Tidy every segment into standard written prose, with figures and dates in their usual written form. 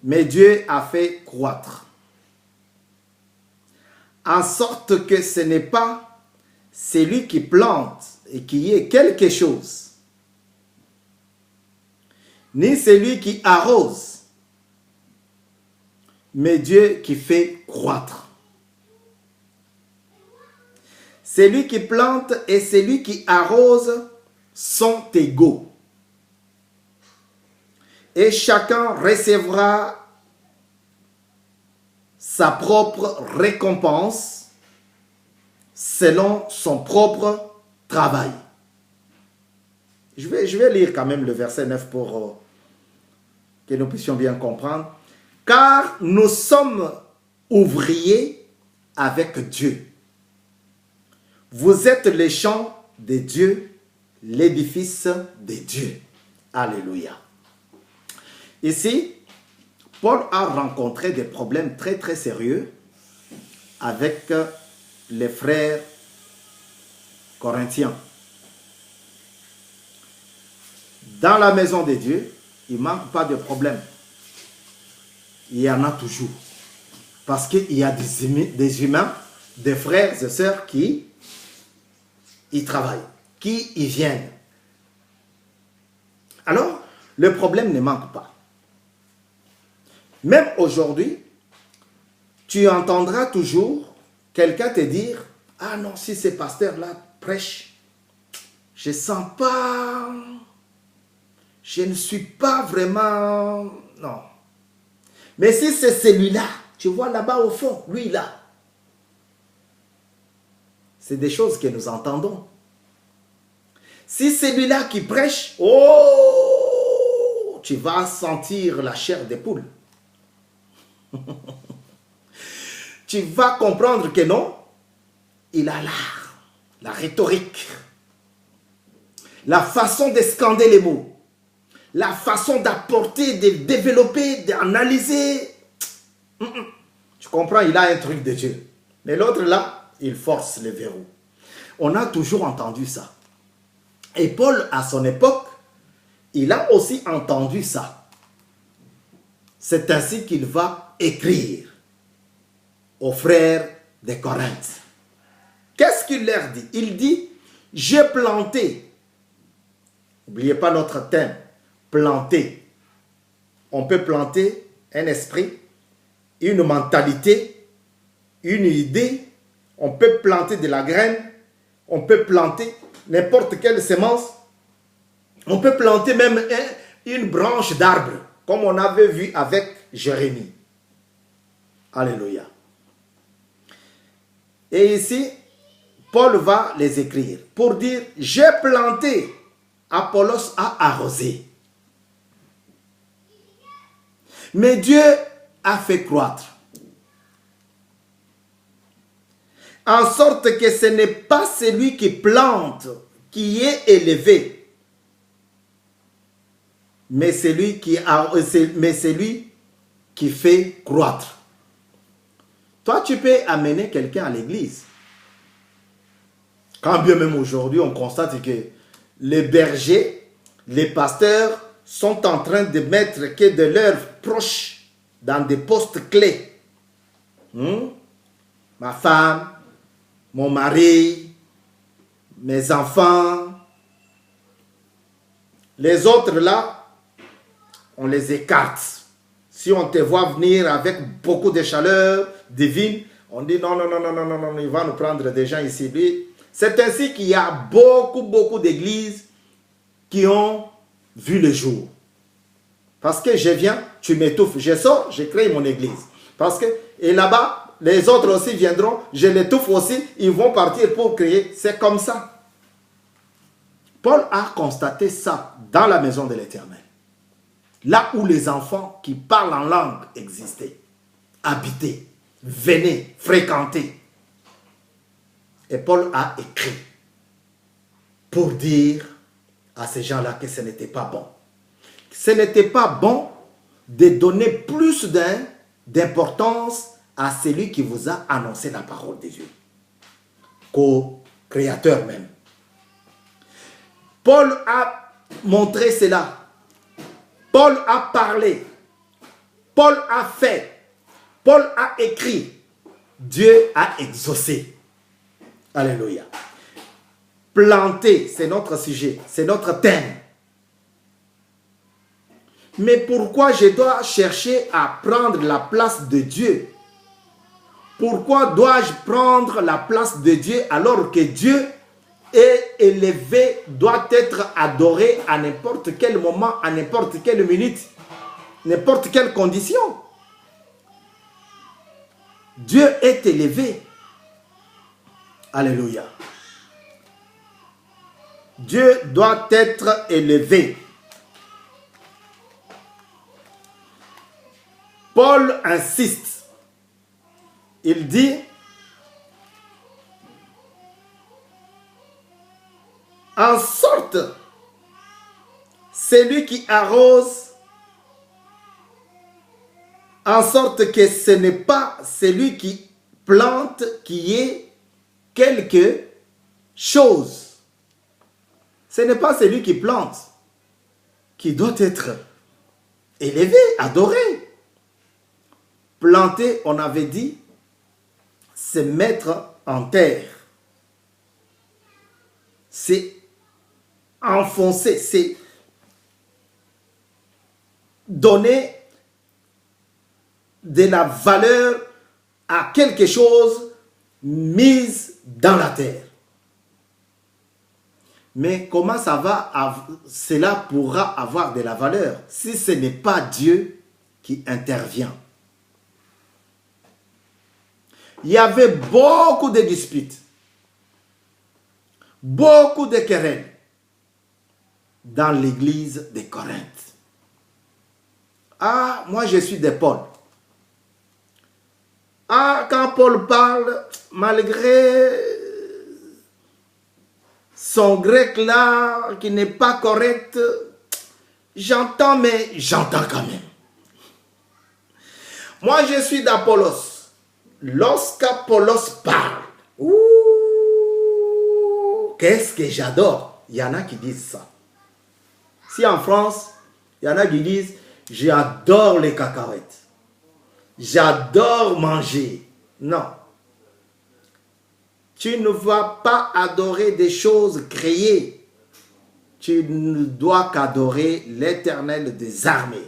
Mais Dieu a fait croître. En sorte que ce n'est pas celui qui plante et qui est quelque chose, ni celui qui arrose, mais Dieu qui fait croître. Celui qui plante et celui qui arrose sont égaux. Et chacun recevra sa propre récompense selon son propre travail. Je vais lire quand même le verset 9 pour que nous puissions bien comprendre. Car nous sommes ouvriers avec Dieu. Vous êtes les champs de Dieu, l'édifice de Dieu. Alléluia. Ici, Paul a rencontré des problèmes très très sérieux avec les frères corinthiens. Dans la maison de Dieu, il ne manque pas de problème. Il y en a toujours. Parce qu'il y a des humains, des frères et sœurs qui y travaillent, qui y viennent. Alors, le problème ne manque pas. Même aujourd'hui, tu entendras toujours quelqu'un te dire « Ah non, si ce pasteur-là prêche, je ne sens pas, je ne suis pas vraiment... » Non. Mais si c'est celui-là, tu vois là-bas au fond, lui là, c'est des choses que nous entendons. Si c'est celui-là qui prêche, oh, tu vas sentir la chair des poules. Tu vas comprendre que non, il a l'art, la rhétorique, la façon de scander les mots, la façon d'apporter, de développer, d'analyser. Tu comprends, il a un truc de Dieu. Mais l'autre là, il force les verrous. On a toujours entendu ça. Et Paul, à son époque, il a aussi entendu ça. C'est ainsi qu'il va écrire aux frères de Corinthe. Qu'est-ce qu'il leur dit? Il dit, j'ai planté. N'oubliez pas notre thème, planter. On peut planter un esprit, une mentalité, une idée. On peut planter de la graine. On peut planter n'importe quelle semence. On peut planter même une branche d'arbre, comme on avait vu avec Jérémie. Alléluia. Et ici, Paul va les écrire pour dire, j'ai planté, Apollos a arrosé. Mais Dieu a fait croître. En sorte que ce n'est pas celui qui plante qui est élevé, mais celui qui fait croître. Toi, tu peux amener quelqu'un à l'église. Quand bien même aujourd'hui, on constate que les bergers, les pasteurs sont en train de mettre que de leurs proches dans des postes clés. Ma femme, mon mari, mes enfants. Les autres là, on les écarte. Si on te voit venir avec beaucoup de chaleur divine, on dit non, non, non, non, non, non, non, il va nous prendre des gens ici. C'est ainsi qu'il y a beaucoup d'églises qui ont vu le jour. Parce que je viens, tu m'étouffes. Je sors, je crée mon église. Parce que, et là-bas, les autres aussi viendront, je l'étouffe aussi, ils vont partir pour créer. C'est comme ça. Paul a constaté ça dans la maison de l'Éternel. Là où les enfants qui parlent en langue existaient, habitaient, venaient, fréquentaient. Et Paul a écrit pour dire à ces gens-là que ce n'était pas bon. Ce n'était pas bon de donner plus d'importance à celui qui vous a annoncé la parole de Dieu qu'au Créateur même. Paul a montré cela. Paul a parlé Paul a fait, Paul a écrit, Dieu a exaucé. Alléluia. Planter, c'est notre sujet, c'est notre thème. Mais pourquoi je dois chercher à prendre la place de Dieu? Pourquoi dois-je prendre la place de Dieu alors que Dieu est élevé, doit être adoré à n'importe quel moment, à n'importe quelle minute, n'importe quelle condition? Dieu est élevé. Alléluia. Dieu doit être élevé. Paul insiste. Il dit, en sorte, celui qui arrose, en sorte que ce n'est pas celui qui plante qui est quelque chose. Ce n'est pas celui qui plante qui doit être élevé, adoré. Planter, on avait dit, c'est mettre en terre. C'est enfoncer, c'est donner de la valeur à quelque chose mise dans la terre. Mais comment cela pourra avoir de la valeur si ce n'est pas Dieu qui intervient? Il y avait beaucoup de disputes, beaucoup de querelles dans l'église de Corinthe. Ah, moi je suis de Paul. Ah, quand Paul parle, malgré son grec là, qui n'est pas correct, j'entends, mais j'entends quand même. Moi je suis d'Apollos. Lorsqu'Apollos parle, qu'est-ce que j'adore. Il y en a qui disent ça. Si en France, il y en a qui disent, j'adore les cacahuètes. J'adore manger. Non. Tu ne vas pas adorer des choses créées. Tu ne dois qu'adorer l'Éternel des armées.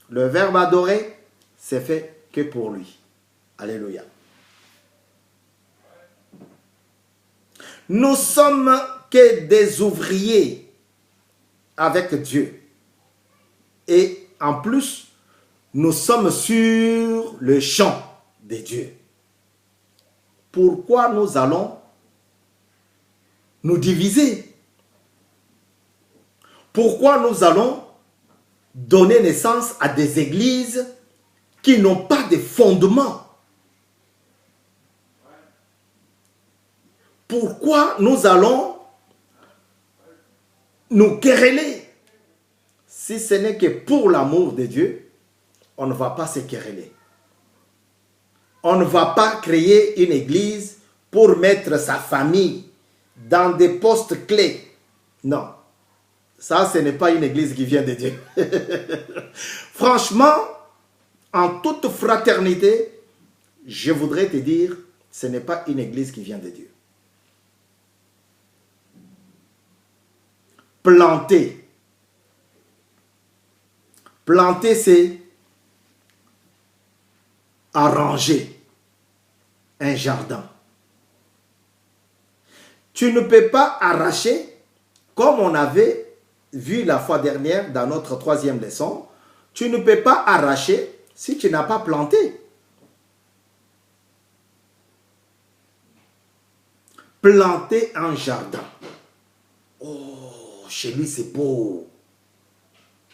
Le verbe adorer, c'est fait que pour lui. Alléluia. Nous sommes que des ouvriers avec Dieu. Et en plus, nous sommes sur le champ de Dieu. Pourquoi nous allons nous diviser? Pourquoi nous allons donner naissance à des églises qui n'ont pas de fondement? Pourquoi nous allons nous quereller? Si ce n'est que pour l'amour de Dieu, on ne va pas se quereller. On ne va pas créer une église pour mettre sa famille dans des postes clés. Non. Ça, ce n'est pas une église qui vient de Dieu. Franchement, en toute fraternité, je voudrais te dire, ce n'est pas une église qui vient de Dieu. Planter. Planter, c'est arranger un jardin. Tu ne peux pas arracher, comme on avait vu la fois dernière dans notre troisième leçon, tu ne peux pas arracher si tu n'as pas planté. Planter un jardin. Oh, chez lui c'est beau.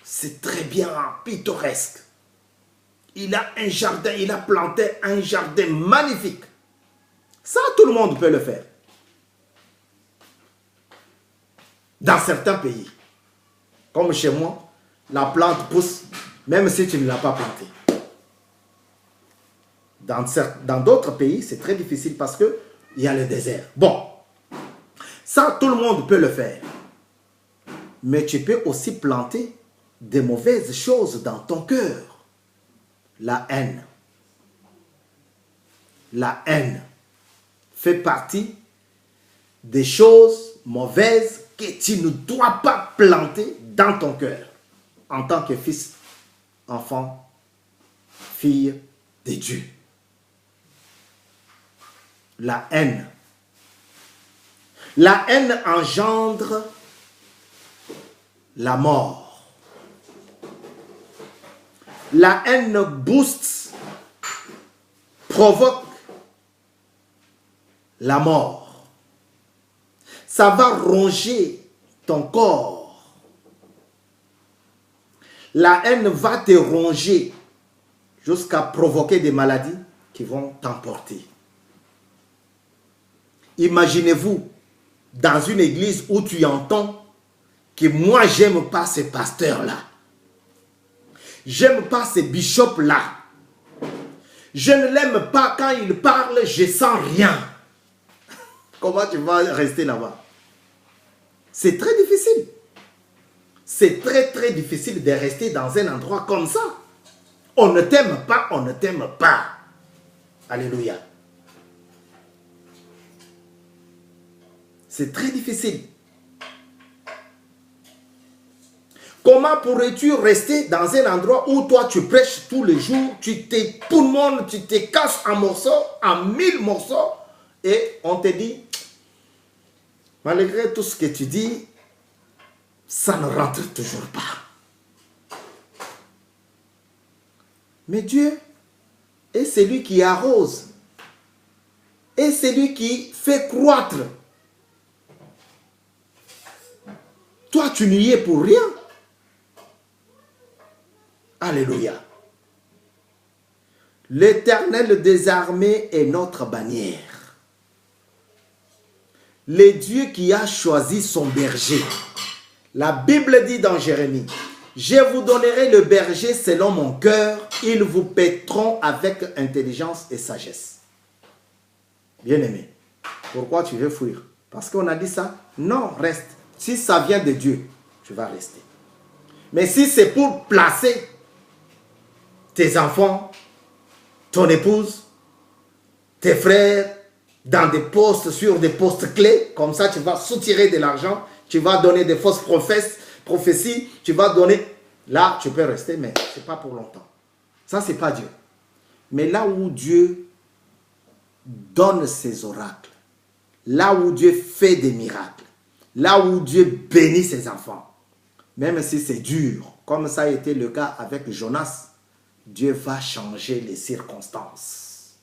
C'est très bien pittoresque. Il a un jardin, il a planté un jardin magnifique. Ça, tout le monde peut le faire. Dans certains pays, comme chez moi, la plante pousse, même si tu ne l'as pas plantée. Dans d'autres pays, c'est très difficile parce qu'il y a le désert. Bon, ça, tout le monde peut le faire. Mais tu peux aussi planter des mauvaises choses dans ton cœur. La haine. La haine fait partie des choses mauvaises que tu ne dois pas planter dans ton cœur en tant que fils, enfant, fille de Dieu. La haine. La haine engendre la mort. La haine booste, provoque la mort. Ça va ronger ton corps. La haine va te ronger jusqu'à provoquer des maladies qui vont t'emporter. Imaginez-vous dans une église où tu entends que moi j'aime pas ces pasteurs-là. J'aime pas ces bishops-là. Je ne l'aime pas quand il parle, je sens rien. Comment tu vas rester là-bas? C'est très difficile. C'est très très difficile de rester dans un endroit comme ça. On ne t'aime pas, on ne t'aime pas. Alléluia. C'est très difficile. Comment pourrais-tu rester dans un endroit où toi tu prêches tous les jours, tout le monde, tu te casses en morceaux, en 1000 morceaux, et on te dit, malgré tout ce que tu dis, ça ne rentre toujours pas. Mais Dieu est celui qui arrose, est celui qui fait croître. Toi, tu n'y es pour rien. Alléluia. L'Éternel des armées est notre bannière. Le Dieu qui a choisi son berger. La Bible dit dans Jérémie, « Je vous donnerai le berger selon mon cœur, ils vous paîtront avec intelligence et sagesse. » Bien-aimé, pourquoi tu veux fuir? Parce qu'on a dit ça? Non, reste. Si ça vient de Dieu, tu vas rester. Mais si c'est pour placer tes enfants, ton épouse, tes frères, dans des postes, sur des postes clés, comme ça tu vas soutirer de l'argent, tu vas donner des fausses prophéties, tu vas donner, là tu peux rester, mais ce n'est pas pour longtemps. Ça, ce n'est pas Dieu. Mais là où Dieu donne ses oracles, là où Dieu fait des miracles, là où Dieu bénit ses enfants, même si c'est dur, comme ça a été le cas avec Jonas, Dieu va changer les circonstances.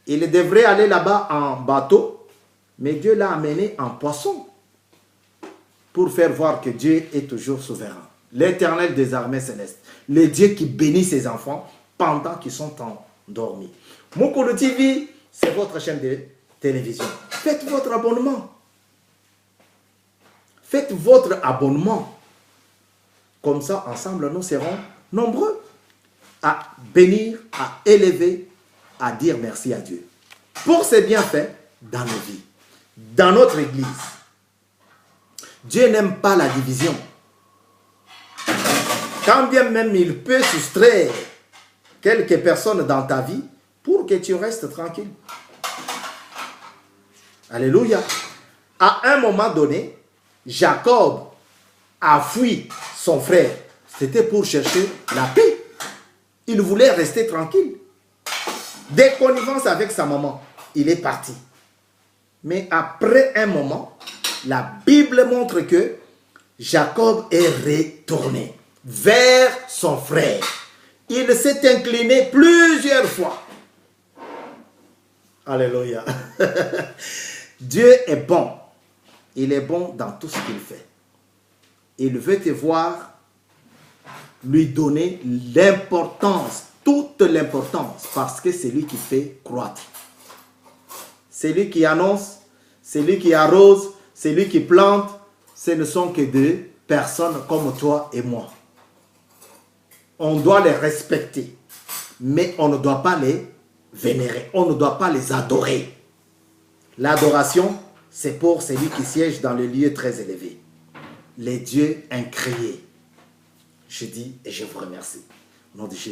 Il devrait aller là-bas en bateau, mais Dieu l'a amené en poisson pour faire voir que Dieu est toujours souverain. L'Éternel des armées célestes, le Dieu qui bénit ses enfants pendant qu'ils sont endormis. Mukulu TV, c'est votre chaîne de télévision. Faites votre abonnement. Faites votre abonnement. Comme ça, ensemble, nous serons nombreux à bénir, à élever, à dire merci à Dieu pour ses bienfaits dans nos vies, dans notre église. Dieu n'aime pas la division. Quand bien même il peut soustraire quelques personnes dans ta vie pour que tu restes tranquille. Alléluia. À un moment donné, Jacob a fui son frère. C'était pour chercher la paix. Il voulait rester tranquille. Des connivences avec sa maman, il est parti. Mais après un moment, la Bible montre que Jacob est retourné vers son frère. Il s'est incliné plusieurs fois. Alléluia. Dieu est bon. Il est bon dans tout ce qu'il fait. Il veut te voir lui donner l'importance, toute l'importance, parce que c'est lui qui fait croître. C'est lui qui annonce, c'est lui qui arrose, c'est lui qui plante. Ce ne sont que deux personnes comme toi et moi. On doit les respecter, mais on ne doit pas les vénérer, on ne doit pas les adorer. L'adoration, c'est pour celui qui siège dans le lieu très élevé. Les dieux incréés. Je dis et je vous remercie. Au nom de Jésus.